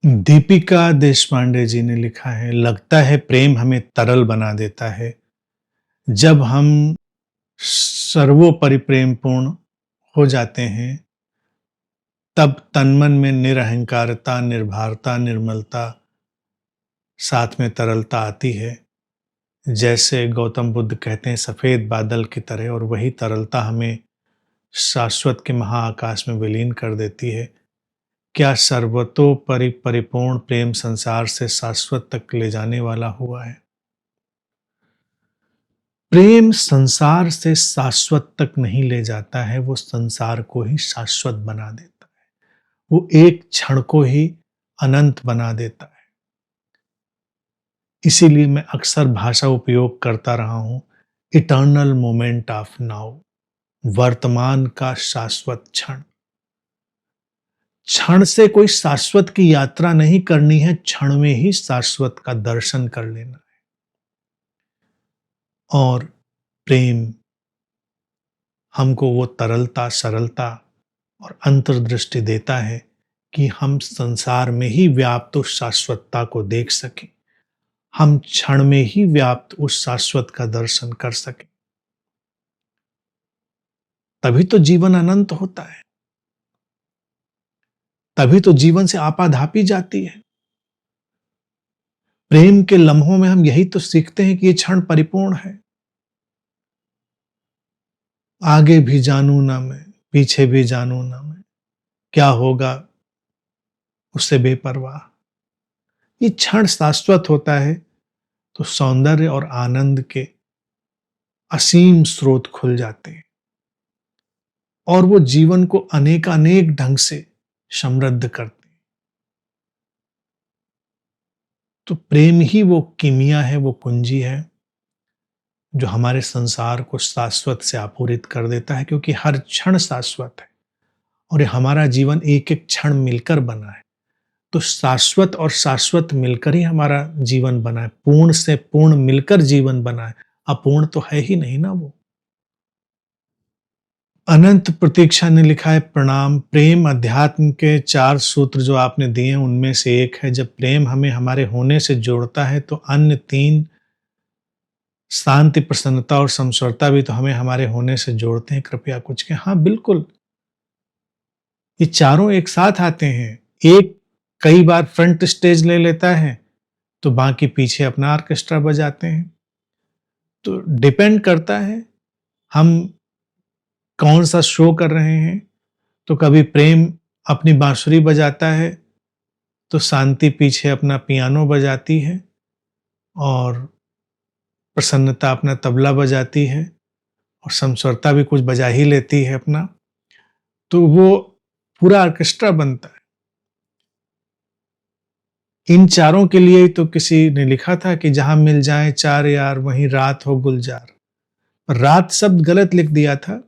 दीपिका देशपांडे जी ने लिखा है, लगता है प्रेम हमें तरल बना देता है। जब हम सर्वोपरि प्रेमपूर्ण हो जाते हैं, तब तन-मन में निरहंकारता, निर्भरता, निर्मलता, साथ में तरलता आती है। जैसे गौतम बुद्ध कहते हैं सफ़ेद बादल की तरह, और वही तरलता हमें शाश्वत के महाआकाश में विलीन कर देती है। क्या सर्वतोपरि परिपूर्ण प्रेम संसार से शाश्वत तक ले जाने वाला हुआ है? प्रेम संसार से शाश्वत तक नहीं ले जाता है, वो संसार को ही शाश्वत बना देता है। वो एक क्षण को ही अनंत बना देता है। इसीलिए मैं अक्सर भाषा उपयोग करता रहा हूं, इटर्नल मोमेंट ऑफ नाउ, वर्तमान का शाश्वत क्षण। क्षण से कोई शाश्वत की यात्रा नहीं करनी है, क्षण में ही शाश्वत का दर्शन कर लेना है। और प्रेम हमको वो तरलता, सरलता और अंतर्दृष्टि देता है कि हम संसार में ही व्याप्त उस शाश्वतता को देख सकें। हम क्षण में ही व्याप्त उस शाश्वत का दर्शन कर सकें। तभी तो जीवन अनंत होता है। तभी तो जीवन से आपाधापी जाती है। प्रेम के लम्हों में हम यही तो सीखते हैं कि ये क्षण परिपूर्ण है। आगे भी जानू ना मैं, पीछे भी जानू ना मैं, क्या होगा उससे बेपरवाह। ये क्षण शाश्वत होता है तो सौंदर्य और आनंद के असीम स्रोत खुल जाते हैं और वो जीवन को अनेकानेक ढंग से समृद्ध करते हैं। तो प्रेम ही वो कीमिया है, वो कुंजी है जो हमारे संसार को शाश्वत से आपूरित कर देता है, क्योंकि हर क्षण शाश्वत है और ये हमारा जीवन एक एक क्षण मिलकर बना है। तो शाश्वत और शाश्वत मिलकर ही हमारा जीवन बना है। पूर्ण से पूर्ण मिलकर जीवन बना है। अपूर्ण तो है ही नहीं ना वो। अनंत प्रतीक्षा ने लिखा है, प्रणाम। प्रेम अध्यात्म के 4 सूत्र जो आपने दिए हैं उनमें से एक है। जब प्रेम हमें हमारे होने से जोड़ता है तो अन्य 3 शांति, प्रसन्नता और समस्वरता भी तो हमें हमारे होने से जोड़ते हैं। कृपया कुछ कहें। हाँ बिल्कुल, ये चारों एक साथ आते हैं। एक कई बार फ्रंट स्टेज ले लेता है तो बाकी पीछे अपना ऑर्केस्ट्रा बजाते हैं। तो डिपेंड करता है हम कौन सा शो कर रहे हैं। तो कभी प्रेम अपनी बांसुरी बजाता है तो शांति पीछे अपना पियानो बजाती है और प्रसन्नता अपना तबला बजाती है और समस्वरता भी कुछ बजा ही लेती है अपना। तो वो पूरा ऑर्केस्ट्रा बनता है। इन चारों के लिए ही तो किसी ने लिखा था कि जहां मिल जाए 4 यार वहीं रात हो गुलजार। रात शब्द गलत लिख दिया था,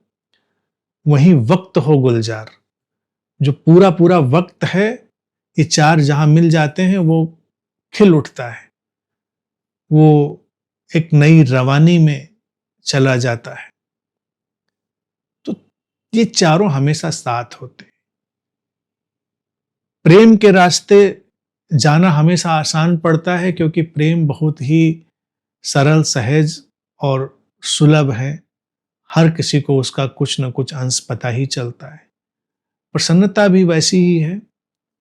वहीं वक्त हो गुलजार। जो पूरा पूरा वक्त है, ये 4 जहां मिल जाते हैं वो खिल उठता है, वो एक नई रवानी में चला जाता है। तो ये चारों हमेशा साथ होते हैं। प्रेम के रास्ते जाना हमेशा आसान पड़ता है क्योंकि प्रेम बहुत ही सरल, सहज और सुलभ है। हर किसी को उसका कुछ न कुछ अंश पता ही चलता है। प्रसन्नता भी वैसी ही है,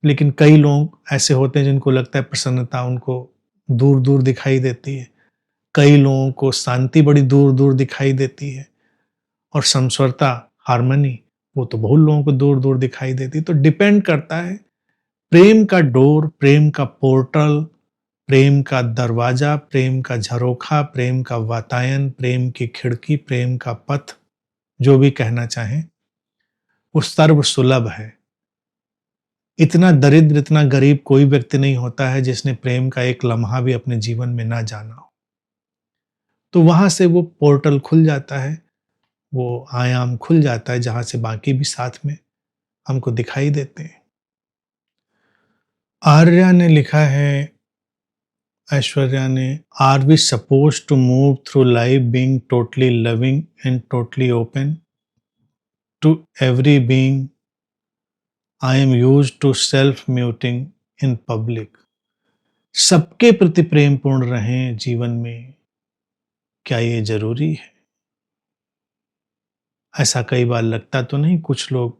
लेकिन कई लोग ऐसे होते हैं जिनको लगता है प्रसन्नता उनको दूर दूर दिखाई देती है। कई लोगों को शांति बड़ी दूर दूर दिखाई देती है और समस्वरता, हार्मनी, वो तो बहुत लोगों को दूर दूर दिखाई देती है। तो डिपेंड करता है। प्रेम का डोर, प्रेम का पोर्टल, प्रेम का दरवाजा, प्रेम का झरोखा, प्रेम का वातायन, प्रेम की खिड़की, प्रेम का पथ, जो भी कहना चाहें, वो सर्व सुलभ है। इतना दरिद्र, इतना गरीब कोई व्यक्ति नहीं होता है जिसने प्रेम का एक लम्हा भी अपने जीवन में ना जाना हो। तो वहां से वो पोर्टल खुल जाता है, वो आयाम खुल जाता है जहां से बाकी भी साथ में हमको दिखाई देते हैं। आर्या ने लिखा है, ऐश्वर्या ने, are we suppose to move through life being totally loving and totally open to every being? I am used to self muting in public, सबके प्रति प्रेमपूर्ण रहें जीवन में, क्या ये जरूरी है? ऐसा कई बार लगता तो नहीं, कुछ लोग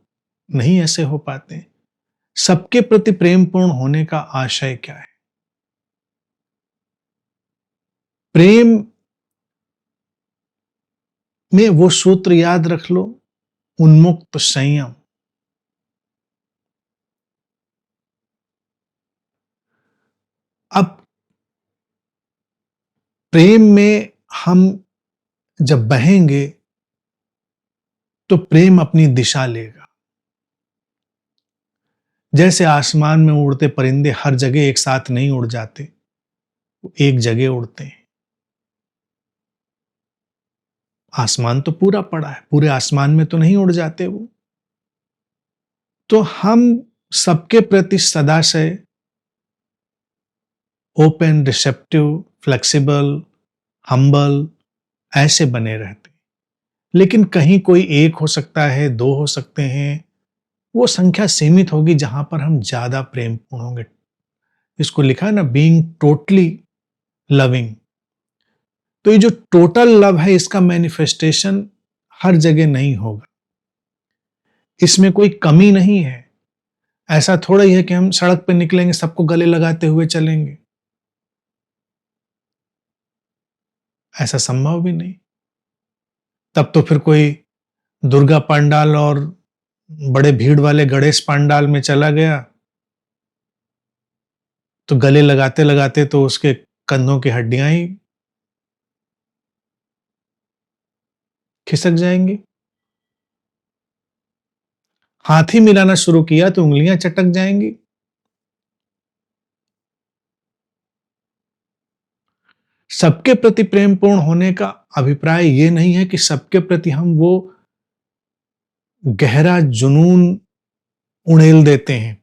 नहीं ऐसे हो पाते। सबके प्रति प्रेमपूर्ण होने का आशय क्या है? प्रेम में वो सूत्र याद रख लो, उन्मुक्त संयम। अब प्रेम में हम जब बहेंगे तो प्रेम अपनी दिशा लेगा। जैसे आसमान में उड़ते परिंदे हर जगह एक साथ नहीं उड़ जाते, वो एक जगह उड़ते हैं। आसमान तो पूरा पड़ा है, पूरे आसमान में तो नहीं उड़ जाते वो। तो हम सबके प्रति सदाशय ओपन, रिसेप्टिव, फ्लेक्सिबल, हम्बल ऐसे बने रहते। लेकिन कहीं कोई एक हो सकता है, दो हो सकते हैं, वो संख्या सीमित होगी जहां पर हम ज्यादा प्रेमपूर्ण होंगे। इसको लिखा है ना, बीइंग टोटली लविंग। तो ये जो टोटल लव है, इसका मैनिफेस्टेशन हर जगह नहीं होगा, इसमें कोई कमी नहीं है। ऐसा थोड़ा ही है कि हम सड़क पर निकलेंगे सबको गले लगाते हुए चलेंगे, ऐसा संभव भी नहीं। तब तो फिर कोई दुर्गा पंडाल और बड़े भीड़ वाले गणेश पंडाल में चला गया तो गले लगाते लगाते तो उसके कंधों की हड्डियां ही खिसक जाएंगी। हाथ ही मिलाना शुरू किया तो उंगलियां चटक जाएंगी। सबके प्रति प्रेमपूर्ण होने का अभिप्राय यह नहीं है कि सबके प्रति हम वो गहरा जुनून उड़ेल देते हैं।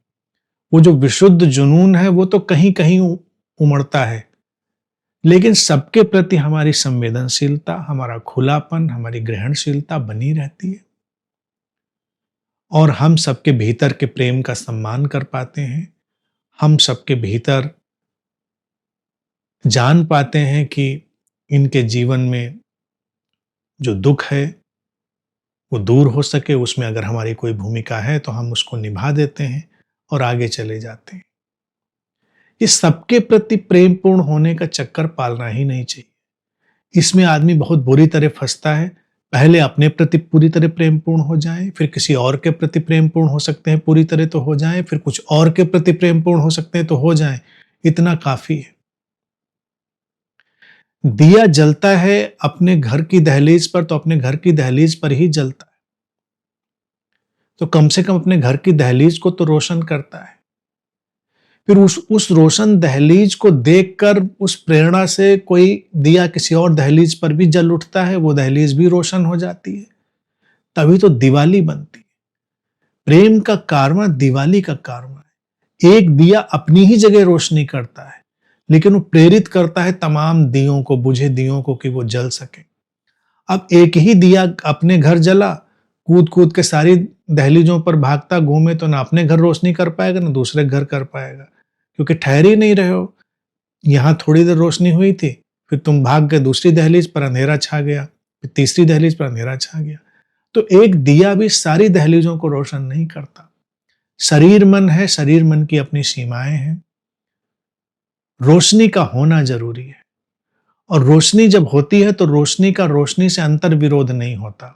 वो जो विशुद्ध जुनून है वो तो कहीं कहीं उमड़ता है, लेकिन सबके प्रति हमारी संवेदनशीलता, हमारा खुलापन, हमारी ग्रहणशीलता बनी रहती है और हम सबके भीतर के प्रेम का सम्मान कर पाते हैं। हम सबके भीतर जान पाते हैं कि इनके जीवन में जो दुख है वो दूर हो सके, उसमें अगर हमारी कोई भूमिका है तो हम उसको निभा देते हैं और आगे चले जाते हैं। इस सबके प्रति प्रेमपूर्ण होने का चक्कर पालना ही नहीं चाहिए। इसमें आदमी बहुत बुरी तरह फंसता है। पहले अपने प्रति पूरी तरह प्रेमपूर्ण हो जाए, फिर किसी और के प्रति प्रेमपूर्ण हो सकते हैं पूरी तरह तो हो जाए, फिर कुछ और के प्रति प्रेमपूर्ण हो सकते हैं तो हो जाए, इतना काफी है। दिया जलता है अपने घर की दहलीज पर तो अपने घर की दहलीज पर ही जलता है, तो कम से कम अपने घर की दहलीज को तो रोशन करता है। फिर उस रोशन दहलीज को देखकर उस प्रेरणा से कोई दिया किसी और दहलीज पर भी जल उठता है, वो दहलीज भी रोशन हो जाती है, तभी तो दिवाली बनती है। प्रेम का कारवा दिवाली का कारवा है। एक दिया अपनी ही जगह रोशनी करता है, लेकिन वो प्रेरित करता है तमाम दियों को, बुझे दियों को, कि वो जल सके। अब एक ही दिया अपने घर जला, कूद कूद के सारी दहलीजों पर भागता घूमे तो ना अपने घर रोशनी कर पाएगा ना दूसरे घर कर पाएगा, क्योंकि ठहर ही नहीं रहे हो। यहां थोड़ी देर रोशनी हुई थी, फिर तुम भाग गए दूसरी दहलीज पर, अंधेरा छा गया, फिर तीसरी दहलीज पर अंधेरा छा गया। तो एक दिया भी सारी दहलीजों को रोशन नहीं करता। शरीर मन है, शरीर मन की अपनी सीमाएं हैं। रोशनी का होना जरूरी है, और रोशनी जब होती है तो रोशनी का रोशनी से अंतर विरोध नहीं होता।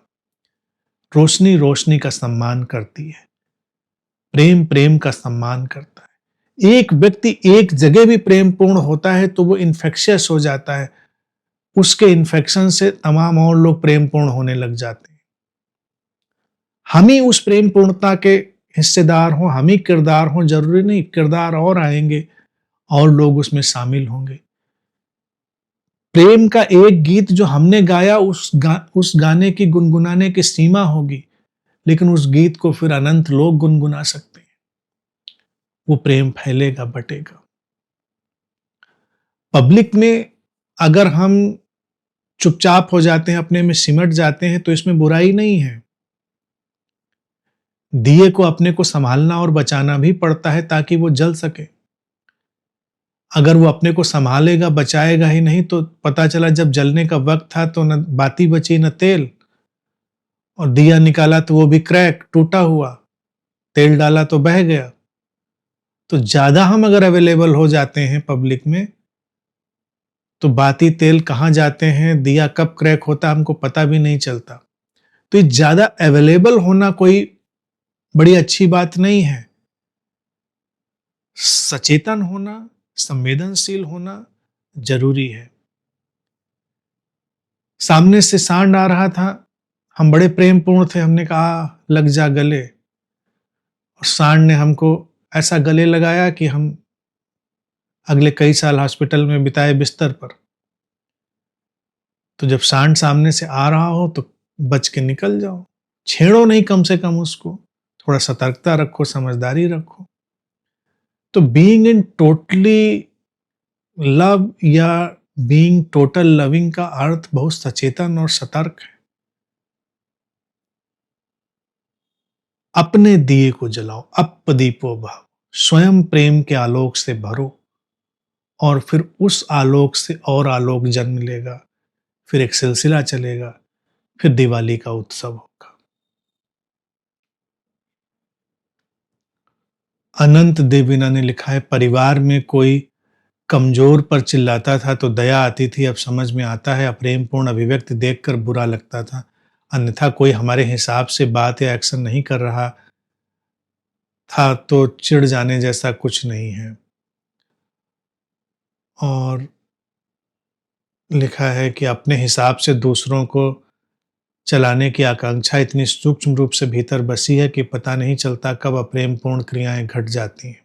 रोशनी रोशनी का सम्मान करती है, प्रेम प्रेम का सम्मान करता है। एक व्यक्ति एक जगह भी प्रेमपूर्ण होता है तो वो इन्फेक्शियस हो जाता है, उसके इन्फेक्शन से तमाम और लोग प्रेमपूर्ण होने लग जाते हैं। हम ही उस प्रेम पूर्णता के हिस्सेदार हों, हम ही किरदार हों, जरूरी नहीं, किरदार और आएंगे और लोग उसमें शामिल होंगे। प्रेम का एक गीत जो हमने गाया, उस गाने की गुनगुनाने की सीमा होगी, लेकिन उस गीत को फिर अनंत लोग गुनगुना सकते हैं। वो प्रेम फैलेगा, बटेगा। पब्लिक में अगर हम चुपचाप हो जाते हैं, अपने में सिमट जाते हैं, तो इसमें बुराई नहीं है। दिए को अपने को संभालना और बचाना भी पड़ता है ताकि वो जल सके। अगर वो अपने को संभालेगा, बचाएगा ही नहीं, तो पता चला जब जलने का वक्त था तो न बाती बची न तेल, और दिया निकाला तो वो भी क्रैक, टूटा हुआ, तेल डाला तो बह गया। तो ज्यादा हम अगर अवेलेबल हो जाते हैं पब्लिक में, तो बाती तेल कहाँ जाते हैं, दिया कब क्रैक होता है, हमको पता भी नहीं चलता। तो ये ज्यादा अवेलेबल होना कोई बड़ी अच्छी बात नहीं है। सचेतन होना, संवेदनशील होना जरूरी है। सामने से सांड आ रहा था, हम बड़े प्रेमपूर्ण थे, हमने कहा लग जा गले, और सांड ने हमको ऐसा गले लगाया कि हम अगले कई साल हॉस्पिटल में बिताए बिस्तर पर। तो जब सांड सामने से आ रहा हो तो बच के निकल जाओ, छेड़ो नहीं, कम से कम उसको थोड़ा सतर्कता रखो, समझदारी रखो। तो बीइंग इन टोटली लव या बीइंग टोटल लविंग का अर्थ बहुत सचेतन और सतर्क है। अपने दिए को जलाओ, अप दीपो भव, स्वयं प्रेम के आलोक से भरो, और फिर उस आलोक से और आलोक जन्म लेगा, फिर एक सिलसिला चलेगा, फिर दिवाली का उत्सव होगा। अनंत देवीना ने लिखा है, परिवार में कोई कमजोर पर चिल्लाता था तो दया आती थी, अब समझ में आता है अप्रेमपूर्ण अभिव्यक्ति देखकर बुरा लगता था, अन्यथा कोई हमारे हिसाब से बात या एक्शन नहीं कर रहा था तो चिढ़ जाने जैसा कुछ नहीं है। और लिखा है कि अपने हिसाब से दूसरों को चलाने की आकांक्षा इतनी सूक्ष्म रूप से भीतर बसी है कि पता नहीं चलता कब अप्रेमपूर्ण क्रियाएं घट जाती हैं।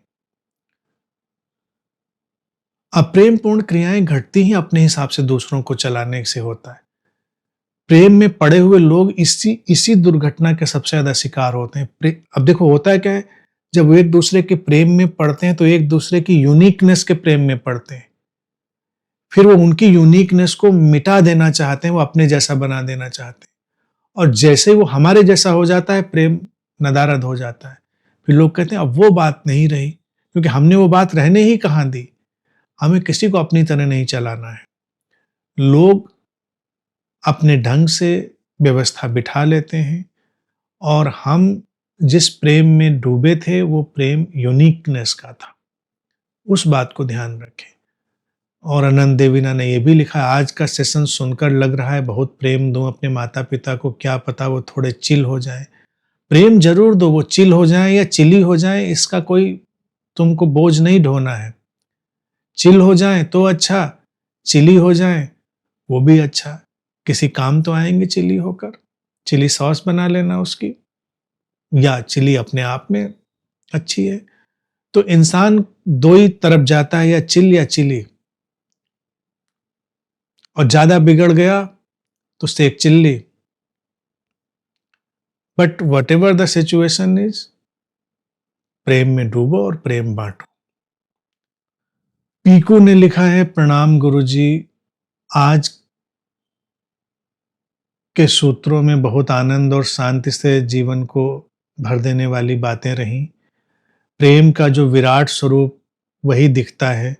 अप्रेमपूर्ण क्रियाएं घटती ही अपने हिसाब से दूसरों को चलाने से होता है। प्रेम में पड़े हुए लोग इसी इसी दुर्घटना के सबसे ज्यादा शिकार होते हैं। अब देखो होता है क्या है, जब वो एक दूसरे के प्रेम में पड़ते हैं तो एक दूसरे की यूनिकनेस के प्रेम में पड़ते हैं, फिर वो उनकी यूनिकनेस को मिटा देना चाहते हैं, वो अपने जैसा बना देना चाहते हैं, और जैसे वो हमारे जैसा हो जाता है, प्रेम नदारद हो जाता है। फिर लोग कहते हैं अब वो बात नहीं रही, क्योंकि हमने वो बात रहने ही कहाँ दी। हमें किसी को अपनी तरह नहीं चलाना है। लोग अपने ढंग से व्यवस्था बिठा लेते हैं, और हम जिस प्रेम में डूबे थे वो प्रेम यूनिकनेस का था, उस बात को ध्यान रखें। और अनंत देवीना ने यह भी लिखा, आज का सेशन सुनकर लग रहा है बहुत प्रेम दूं अपने माता पिता को, क्या पता वो थोड़े चिल हो जाएं। प्रेम जरूर दो, वो चिल हो जाएं या चिली हो जाएं, इसका कोई तुमको बोझ नहीं ढोना है। चिल हो जाएं तो अच्छा, चिली हो जाएं वो भी अच्छा, किसी काम तो आएंगे चिली होकर। चिली सॉस बना लेना उसकी, या चिली अपने आप में अच्छी है। तो इंसान दो ही तरफ जाता है, या चिल या चिली, और ज्यादा बिगड़ गया तो सेक चिल्ली। But whatever the situation is, प्रेम में डूबो और प्रेम बांटो। पीकू ने लिखा है, प्रणाम गुरुजी, आज के सूत्रों में बहुत आनंद और शांति से जीवन को भर देने वाली बातें रहीं। प्रेम का जो विराट स्वरूप वही दिखता है,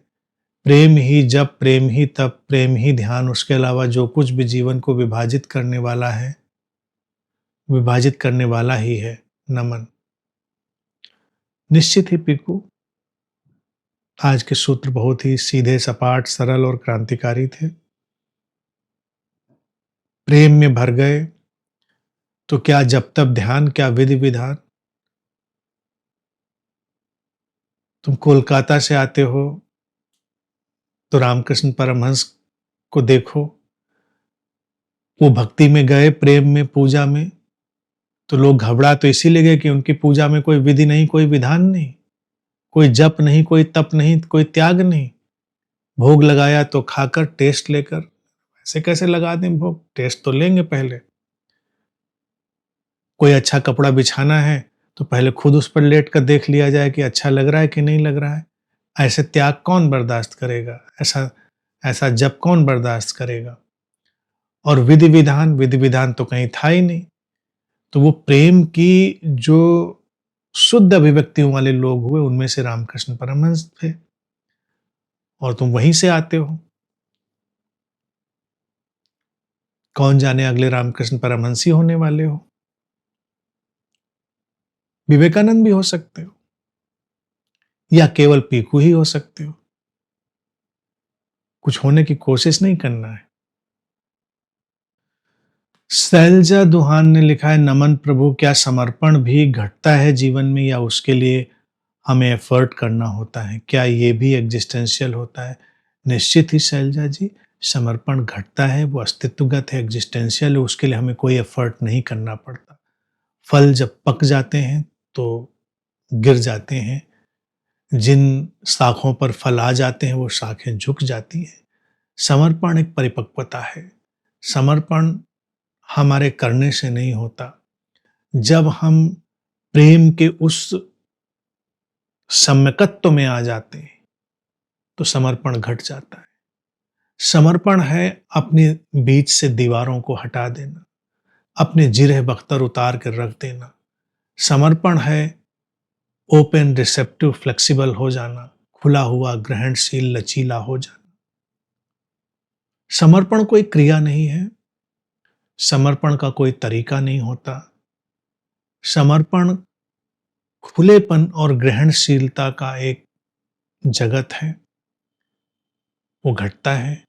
प्रेम ही जब, प्रेम ही तब, प्रेम ही ध्यान, उसके अलावा जो कुछ भी जीवन को विभाजित करने वाला है, विभाजित करने वाला ही है। नमन। निश्चित ही पीकू, आज के सूत्र बहुत ही सीधे, सपाट, सरल और क्रांतिकारी थे। प्रेम में भर गए तो क्या जब तब ध्यान, क्या विधि विधान। तुम कोलकाता से आते हो तो रामकृष्ण परमहंस को देखो, वो भक्ति में गए, प्रेम में, पूजा में, तो लोग घबरा तो इसीलिए गए कि उनकी पूजा में कोई विधि नहीं, कोई विधान नहीं, कोई जप नहीं, कोई तप नहीं, कोई त्याग नहीं। भोग लगाया तो खाकर टेस्ट लेकर, ऐसे कैसे लगा दें भोग, टेस्ट तो लेंगे पहले। कोई अच्छा कपड़ा बिछाना है तो पहले खुद उस पर लेट कर देख लिया जाए कि अच्छा लग रहा है कि नहीं लग रहा है। ऐसे त्याग कौन बर्दाश्त करेगा, ऐसा ऐसा जप कौन बर्दाश्त करेगा। और विधि विधान, विधि विधान तो कहीं था ही नहीं। तो वो प्रेम की जो शुद्ध अभिव्यक्तियों वाले लोग हुए, उनमें से रामकृष्ण परमहंस थे। और तुम वहीं से आते हो। कौन जाने अगले रामकृष्ण परमहंसी होने वाले हो, विवेकानंद भी हो सकते हो, या केवल पीकू ही हो सकते हो। कुछ होने की कोशिश नहीं करना है। शैलजा दुहान ने लिखा है, नमन प्रभु, क्या समर्पण भी घटता है जीवन में, या उसके लिए हमें एफर्ट करना होता है? क्या ये भी एग्जिस्टेंशियल होता है? निश्चित ही शैलजा जी, समर्पण घटता है, वो अस्तित्वगत है, एग्जिस्टेंशियल है, उसके लिए हमें कोई एफर्ट नहीं करना पड़ता। फल जब पक जाते हैं तो गिर जाते हैं, जिन शाखों पर फल आ जाते हैं वो शाखें झुक जाती हैं। समर्पण एक परिपक्वता है। समर्पण हमारे करने से नहीं होता। जब हम प्रेम के उस सम्यकत्व में आ जाते हैं तो समर्पण घट जाता है। समर्पण है अपने बीच से दीवारों को हटा देना, अपने जिरह बख्तर उतार कर रख देना। समर्पण है ओपन, रिसेप्टिव, फ्लेक्सिबल हो जाना, खुला हुआ, ग्रहणशील, लचीला हो जाना। समर्पण कोई क्रिया नहीं है, समर्पण का कोई तरीका नहीं होता। समर्पण खुलेपन और ग्रहणशीलता का एक जगत है, वो घटता है।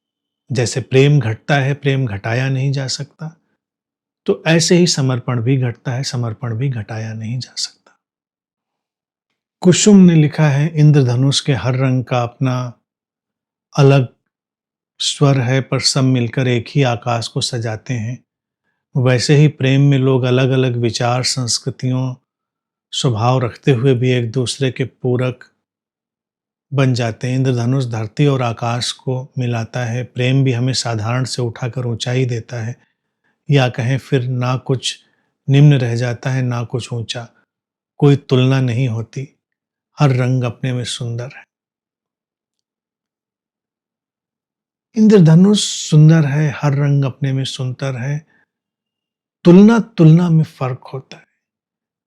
जैसे प्रेम घटता है, प्रेम घटाया नहीं जा सकता, तो ऐसे ही समर्पण भी घटता है, समर्पण भी घटाया नहीं जा सकता। कुसुम ने लिखा है, इंद्रधनुष के हर रंग का अपना अलग स्वर है, पर सब मिलकर एक ही आकाश को सजाते हैं। वैसे ही प्रेम में लोग अलग अलग विचार, संस्कृतियों, स्वभाव रखते हुए भी एक दूसरे के पूरक बन जाते हैं। इंद्रधनुष धरती और आकाश को मिलाता है। प्रेम भी हमें साधारण से उठाकर ऊंचाई देता है, या कहें फिर ना कुछ निम्न रह जाता है ना कुछ ऊंचा। कोई तुलना नहीं होती, हर रंग अपने में सुंदर है। इंद्रधनुष सुंदर है, हर रंग अपने में सुंदर है। तुलना तुलना में फर्क होता है।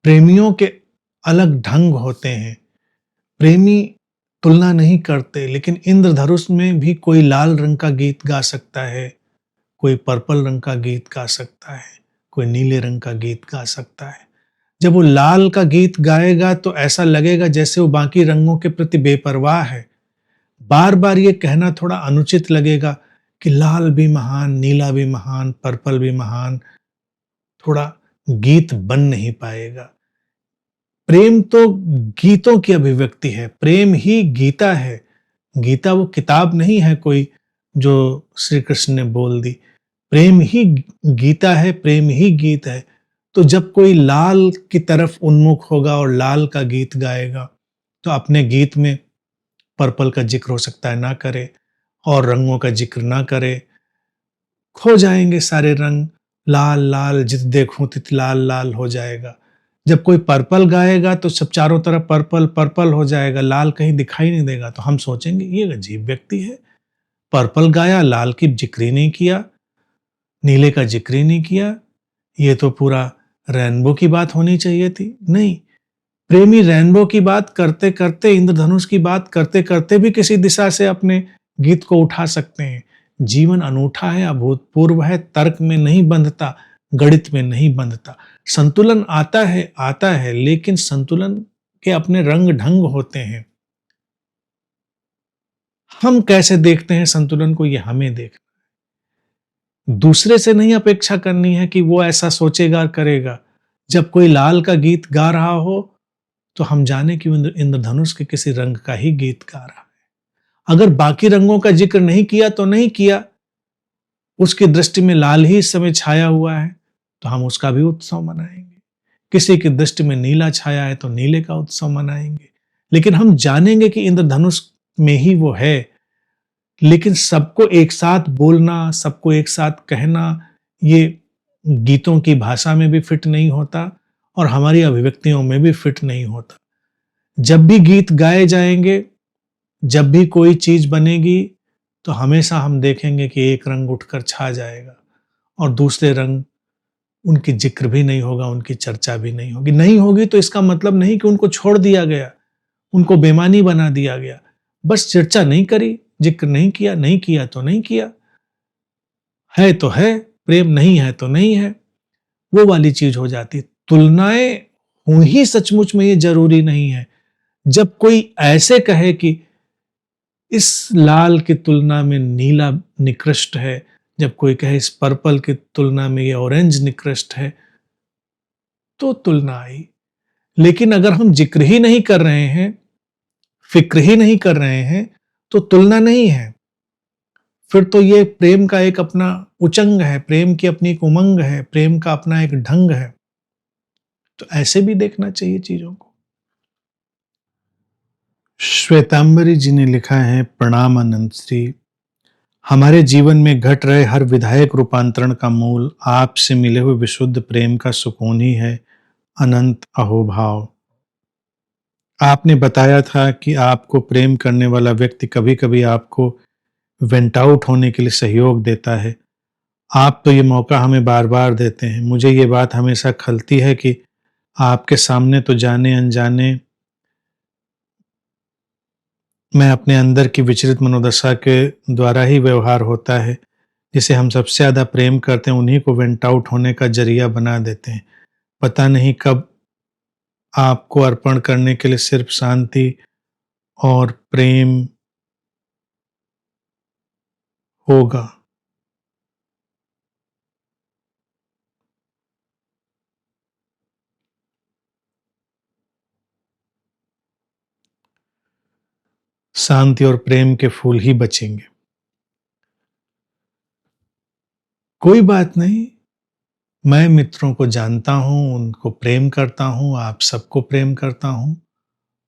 प्रेमियों के अलग ढंग होते हैं। प्रेमी तुलना नहीं करते, लेकिन इंद्रधनुष में भी कोई लाल रंग का गीत गा सकता है, कोई पर्पल रंग का गीत गा सकता है, कोई नीले रंग का गीत गा सकता है। जब वो लाल का गीत गाएगा तो ऐसा लगेगा जैसे वो बाकी रंगों के प्रति बेपरवाह है। बार बार ये कहना थोड़ा अनुचित लगेगा कि लाल भी महान, नीला भी महान, पर्पल भी महान, थोड़ा गीत बन नहीं पाएगा। प्रेम तो गीतों की अभिव्यक्ति है, प्रेम ही गीता है। गीता वो किताब नहीं है कोई जो श्री कृष्ण ने बोल दी। प्रेम ही गीता है, प्रेम ही गीत है। तो जब कोई लाल की तरफ उन्मुख होगा और लाल का गीत गाएगा, तो अपने गीत में पर्पल का जिक्र हो सकता है ना करे, और रंगों का जिक्र ना करे। खो जाएंगे सारे रंग, लाल लाल जित देखूं तित लाल लाल हो जाएगा। जब कोई पर्पल गाएगा तो सब चारों तरफ पर्पल पर्पल हो जाएगा, लाल कहीं दिखाई नहीं देगा। तो हम सोचेंगे ये अजीब व्यक्ति है, पर्पल गाया, लाल की जिक्र ही नहीं किया, नीले का जिक्र ही नहीं किया। ये तो पूरा रेनबो की बात होनी चाहिए थी। नहीं, प्रेमी रेनबो की बात करते करते, इंद्रधनुष की बात करते करते भी किसी दिशा से अपने गीत को उठा सकते हैं। जीवन अनूठा है, अभूतपूर्व है, तर्क में नहीं बंधता, गणित में नहीं बंधता। संतुलन आता है, लेकिन संतुलन के अपने रंग ढंग होते हैं। हम कैसे देखते हैं संतुलन को, ये हमें देखना। दूसरे से नहीं अपेक्षा करनी है कि वो ऐसा सोचेगा करेगा। जब कोई लाल का गीत गा रहा हो तो हम जाने कि इंद्रधनुष के किसी रंग का ही गीत गा रहा है। अगर बाकी रंगों का जिक्र नहीं किया तो नहीं किया, उसकी दृष्टि में लाल ही इस समय छाया हुआ है तो हम उसका भी उत्सव मनाएंगे। किसी की दृष्टि में नीला छाया है तो नीले का उत्सव मनाएंगे। लेकिन हम जानेंगे कि इंद्रधनुष में ही वो है। लेकिन सबको एक साथ बोलना, सबको एक साथ कहना, ये गीतों की भाषा में भी फिट नहीं होता और हमारी अभिव्यक्तियों में भी फिट नहीं होता। जब भी गीत गाए जाएंगे, जब भी कोई चीज बनेगी, तो हमेशा हम देखेंगे कि एक रंग उठकर छा जाएगा और दूसरे रंग, उनकी जिक्र भी नहीं होगा, उनकी चर्चा भी नहीं होगी। नहीं होगी तो इसका मतलब नहीं कि उनको छोड़ दिया गया, उनको बेमानी बना दिया गया। बस चर्चा नहीं करी, जिक्र नहीं किया, नहीं किया तो नहीं किया, है तो है, प्रेम नहीं है तो नहीं है, वो वाली चीज हो जाती है। तुलनाएं हो ही सचमुच में ये जरूरी नहीं है। जब कोई ऐसे कहे कि इस लाल की तुलना में नीला निकृष्ट है, जब कोई कहे इस पर्पल की तुलना में ये ऑरेंज निकृष्ट है, तो तुलना आई। लेकिन अगर हम जिक्र ही नहीं कर रहे हैं, फिक्र ही नहीं कर रहे हैं, तो तुलना नहीं है। फिर तो ये प्रेम का एक अपना उचंग है, प्रेम की अपनी एक उमंग है, प्रेम का अपना एक ढंग है। तो ऐसे भी देखना चाहिए चीजों को। श्वेतांबरी जी ने लिखा है, प्रणाम अनंत श्री। हमारे जीवन में घट रहे हर विधायक रूपांतरण का मूल आपसे मिले हुए विशुद्ध प्रेम का सुकून ही है। अनंत अहोभाव। आपने बताया था कि आपको प्रेम करने वाला व्यक्ति कभी कभी आपको वेंट आउट होने के लिए सहयोग देता है। आप तो ये मौका हमें बार बार देते हैं। मुझे ये बात हमेशा खलती है कि आपके सामने तो जाने अनजाने में अपने अंदर की विचलित मनोदशा के द्वारा ही व्यवहार होता है। जिसे हम सबसे ज्यादा प्रेम करते हैं उन्हीं को वेंट आउट होने का जरिया बना देते हैं। पता नहीं कब आपको अर्पण करने के लिए सिर्फ शांति और प्रेम होगा। शांति और प्रेम के फूल ही बचेंगे। कोई बात नहीं, मैं मित्रों को जानता हूं, उनको प्रेम करता हूं, आप सबको प्रेम करता हूं,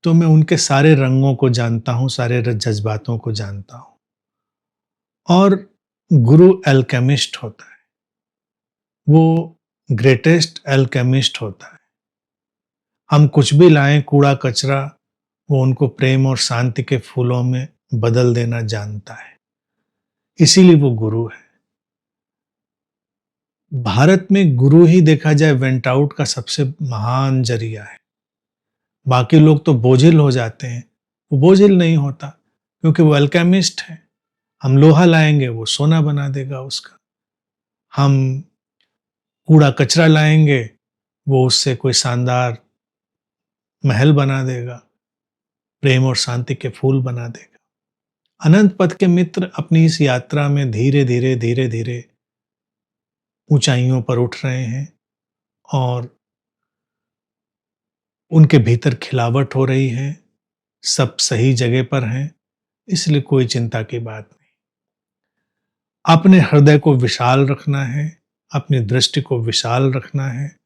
तो मैं उनके सारे रंगों को जानता हूं, सारे जज्बातों को जानता हूं। और गुरु एल्केमिस्ट होता है, वो ग्रेटेस्ट एल्केमिस्ट होता है। हम कुछ भी लाएं, कूड़ा कचरा, वो उनको प्रेम और शांति के फूलों में बदल देना जानता है। इसीलिए वो गुरु है। भारत में गुरु ही देखा जाए वेंट आउट का सबसे महान जरिया है। बाकी लोग तो बोझिल हो जाते हैं, वो बोझिल नहीं होता क्योंकि वो अल्केमिस्ट है। हम लोहा लाएंगे, वो सोना बना देगा उसका। हम कूड़ा कचरा लाएंगे, वो उससे कोई शानदार महल बना देगा, प्रेम और शांति के फूल बना देगा। अनंत पथ के मित्र अपनी इस यात्रा में धीरे धीरे धीरे धीरे ऊंचाइयों पर उठ रहे हैं और उनके भीतर खिलावट हो रही है, सब सही जगह पर हैं, इसलिए कोई चिंता की बात नहीं। अपने हृदय को विशाल रखना है, अपनी दृष्टि को विशाल रखना है,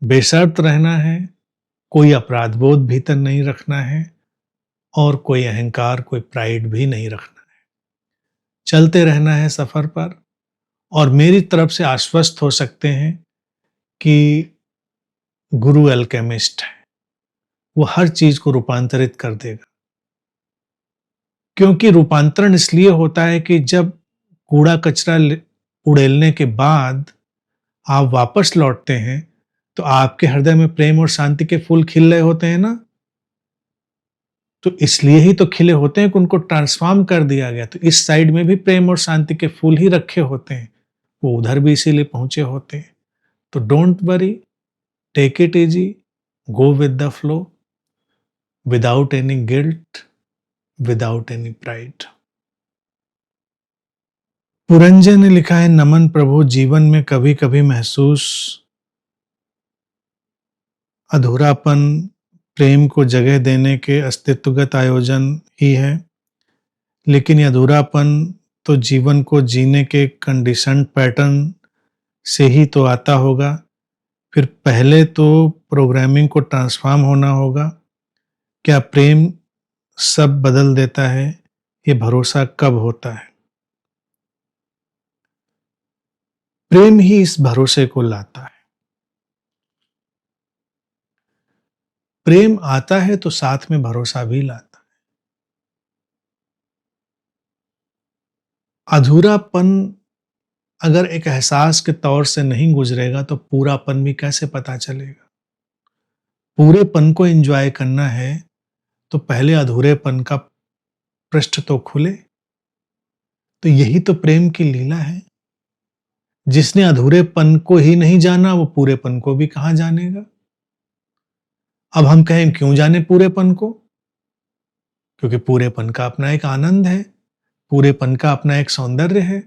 बेशर्त रहना है, कोई अपराध बोध भीतर नहीं रखना है और कोई अहंकार, कोई प्राइड भी नहीं रखना है। चलते रहना है सफर पर। और मेरी तरफ से आश्वस्त हो सकते हैं कि गुरु अल्केमिस्ट है, वो हर चीज को रूपांतरित कर देगा। क्योंकि रूपांतरण इसलिए होता है कि जब कूड़ा कचरा उड़ेलने के बाद आप वापस लौटते हैं तो आपके हृदय में प्रेम और शांति के फूल खिल रहे होते हैं ना। तो इसलिए ही तो खिले होते हैं कि उनको ट्रांसफॉर्म कर दिया गया। तो इस साइड में भी प्रेम और शांति के फूल ही रखे होते हैं, वो उधर भी इसीलिए पहुंचे होते हैं। तो don't worry, take it easy, go with the flow, without any guilt, without any pride. Puranjay ने लिखा है, नमन प्रभु। जीवन में कभी कभी महसूस अधूरापन प्रेम को जगह देने के अस्तित्वगत आयोजन ही है, लेकिन यह अधूरापन तो जीवन को जीने के कंडीशनड पैटर्न से ही तो आता होगा। फिर पहले तो प्रोग्रामिंग को ट्रांसफॉर्म होना होगा। क्या प्रेम सब बदल देता है? ये भरोसा कब होता है? प्रेम ही इस भरोसे को लाता है। प्रेम आता है तो साथ में भरोसा भी लाता है। अधूरापन अगर एक एहसास के तौर से नहीं गुजरेगा तो पूरापन भी कैसे पता चलेगा? पूरेपन को एंजॉय करना है तो पहले अधूरेपन का पृष्ठ तो खुले। तो यही तो प्रेम की लीला है। जिसने अधूरेपन को ही नहीं जाना, वो पूरेपन को भी कहां जानेगा। अब हम कहें क्यों जाने पूरेपन को? क्योंकि पूरेपन का अपना एक आनंद है, पूरेपन का अपना एक सौंदर्य है।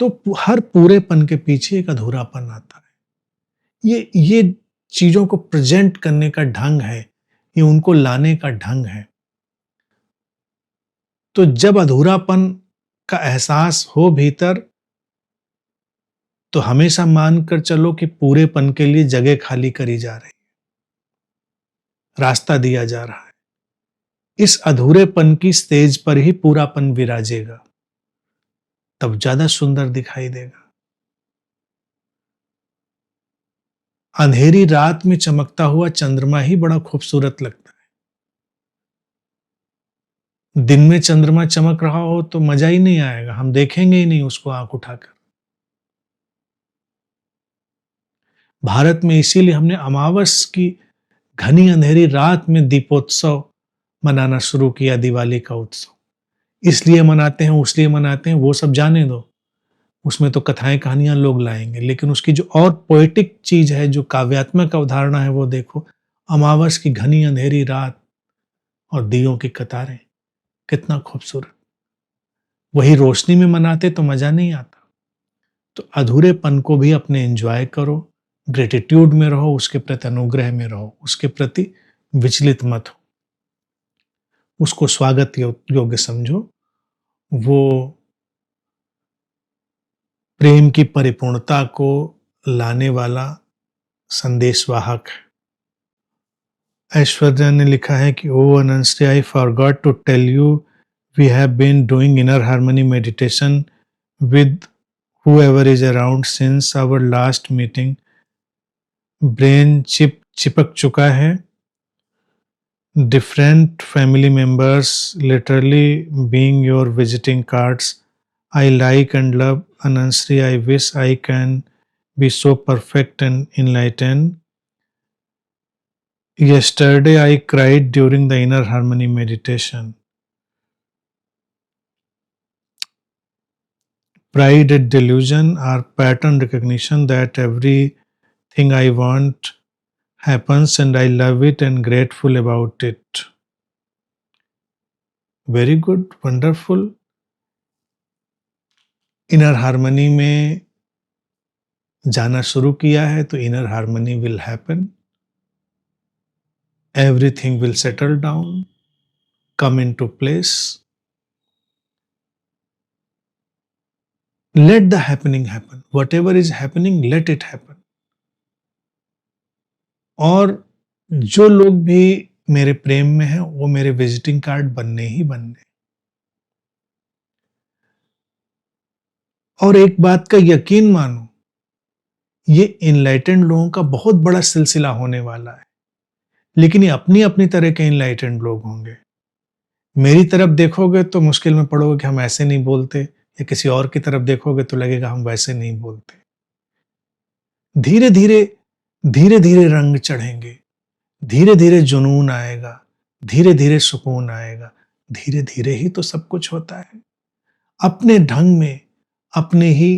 तो हर पूरेपन के पीछे एक अधूरापन आता है। ये चीजों को प्रेजेंट करने का ढंग है, ये उनको लाने का ढंग है। तो जब अधूरापन का एहसास हो भीतर, तो हमेशा मानकर चलो कि पूरेपन के लिए जगह खाली करी जा रही है, रास्ता दिया जा रहा है। इस अधूरेपन की स्टेज पर ही पूरापन विराजेगा, तब ज्यादा सुंदर दिखाई देगा। अंधेरी रात में चमकता हुआ चंद्रमा ही बड़ा खूबसूरत लगता है। दिन में चंद्रमा चमक रहा हो तो मजा ही नहीं आएगा, हम देखेंगे ही नहीं उसको आंख उठाकर। भारत में इसीलिए हमने अमावस की घनी अंधेरी रात में दीपोत्सव मनाना शुरू किया, दिवाली का उत्सव। इसलिए मनाते हैं, उसलिए मनाते हैं, वो सब जाने दो। उसमें तो कथाएं कहानियां लोग लाएंगे, लेकिन उसकी जो और पोएटिक चीज है, जो काव्यात्मक अवधारणा है, वो देखो। अमावस की घनी अंधेरी रात और दियों की कतारें, कितना खूबसूरत। वही रोशनी में मनाते तो मजा नहीं आता। तो अधूरेपन को भी अपने एंजॉय करो, ग्रेटिट्यूड में रहो, उसके प्रति अनुग्रह में रहो, उसके प्रति विचलित मत हो, उसको स्वागत योग्य समझो। वो प्रेम की परिपूर्णता को लाने वाला संदेशवाहक है। ऐश्वर्या ने लिखा है कि ओ Ananshri, I forgot to tell you we have been doing inner harmony meditation with whoever is around since our last meeting. Brain चिपक चुका है। Different family members literally being your visiting cards. I like and love Ananshri. I wish I can be so perfect and enlightened. Yesterday I cried during the inner harmony meditation. Pride and delusion are pattern recognition that everything I want happens and I love it and grateful about it. Very good, wonderful. Inner harmony में जाना शुरू किया है तो inner harmony will happen, everything will settle down, come into place. Let the happening happen, whatever is happening let it happen. और जो लोग भी मेरे प्रेम में हैं वो मेरे विजिटिंग कार्ड बनने ही बनने। और एक बात का यकीन मानो, ये इनलाइटेंड लोगों का बहुत बड़ा सिलसिला होने वाला है, लेकिन ये अपनी अपनी तरह के इनलाइटेंड लोग होंगे। मेरी तरफ देखोगे तो मुश्किल में पड़ोगे कि हम ऐसे नहीं बोलते, या किसी और की तरफ देखोगे तो लगेगा हम वैसे नहीं बोलते। धीरे धीरे धीरे धीरे रंग चढ़ेंगे, धीरे धीरे जुनून आएगा, धीरे धीरे सुकून आएगा। धीरे धीरे ही तो सब कुछ होता है। अपने ढंग में, अपने ही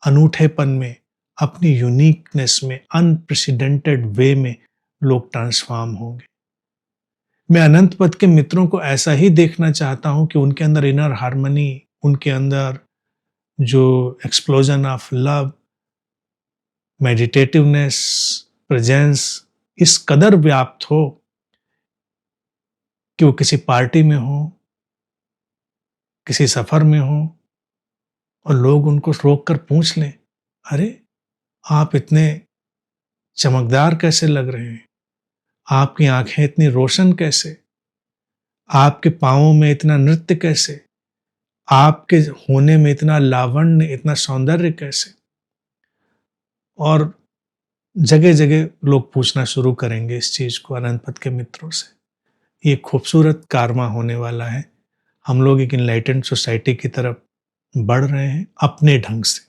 अनूठेपन में, अपनी यूनिकनेस में, अनप्रेसिडेंटेड वे में लोग ट्रांसफॉर्म होंगे। मैं अनंत पद के मित्रों को ऐसा ही देखना चाहता हूं कि उनके अंदर इनर हार्मनी, उनके अंदर जो एक्सप्लोजन ऑफ लव, मेडिटेटिवनेस, प्रेजेंस इस कदर व्याप्त हो कि वो किसी पार्टी में हो, किसी सफर में हो, और लोग उनको रोक कर पूछ लें, अरे आप इतने चमकदार कैसे लग रहे हैं, आपकी आंखें इतनी रोशन कैसे, आपके पांवों में इतना नृत्य कैसे, आपके होने में इतना लावण्य, इतना सौंदर्य कैसे। और जगह जगह लोग पूछना शुरू करेंगे इस चीज को अनंत पद के मित्रों से। ये खूबसूरत कारवा होने वाला है। हम लोग एक इनलाइटेंड सोसाइटी की तरफ बढ़ रहे हैं अपने ढंग से।